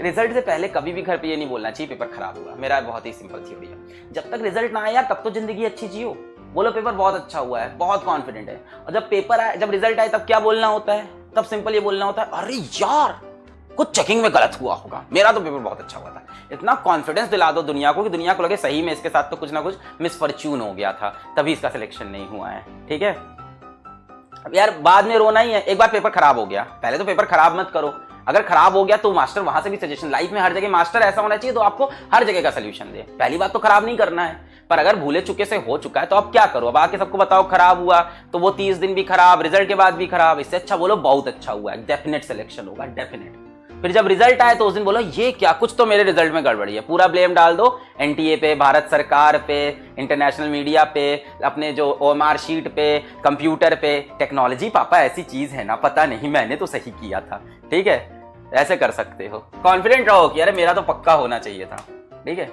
Result से पहले कभी भी घर पे ये नहीं बोलना चाहिए पेपर खराब हुआ। मेरा बहुत ही सिंपल थ्योरी है, जब तक रिजल्ट ना आए यार तब तो जिंदगी अच्छी जियो। बोलो पेपर बहुत अच्छा हुआ है, बहुत कॉन्फिडेंट है, और जब पेपर आए, जब रिजल्ट आए तब क्या बोलना होता है? तब सिंपल ये बोलना होता है अरे यार कुछ चेकिंग में गलत हुआ होगा, मेरा तो पेपर बहुत अच्छा हुआ था। इतना कॉन्फिडेंस दिला दो दुनिया को कि दुनिया को लगे सही में इसके साथ तो कुछ ना कुछ मिसफॉर्च्यून हो गया था, तभी इसका सिलेक्शन नहीं हुआ है। ठीक है, अब यार बाद में रोना ही है। एक बार पेपर खराब हो गया, पहले तो पेपर खराब मत करो। अगर खराब हो गया तो मास्टर वहां से भी सजेशन, लाइफ में हर जगह मास्टर ऐसा होना चाहिए तो आपको हर जगह का सलूशन दे। पहली बात तो खराब नहीं करना है, पर अगर भूले चुके से हो चुका है तो अब क्या करो? अब आके सबको बताओ खराब हुआ, तो वो 30 दिन भी खराब, रिजल्ट के बाद भी खराब। इससे अच्छा बोलो बहुत अच्छा हुआ है, डेफिनेट सिलेक्शन होगा, डेफिनेट। फिर जब रिजल्ट आए तो उस दिन बोलो ये क्या, कुछ तो मेरे रिजल्ट में गड़बड़ी है। पूरा ब्लेम डाल दो एनटीए पे, भारत सरकार पे, इंटरनेशनल मीडिया पे, अपने जो ओएमआर शीट पे, कंप्यूटर पे। टेक्नोलॉजी पापा ऐसी चीज है ना, पता नहीं मैंने तो सही किया था। ठीक है, ऐसे कर सकते हो। कॉन्फिडेंट रहो कि अरे मेरा तो पक्का होना चाहिए था। ठीक है।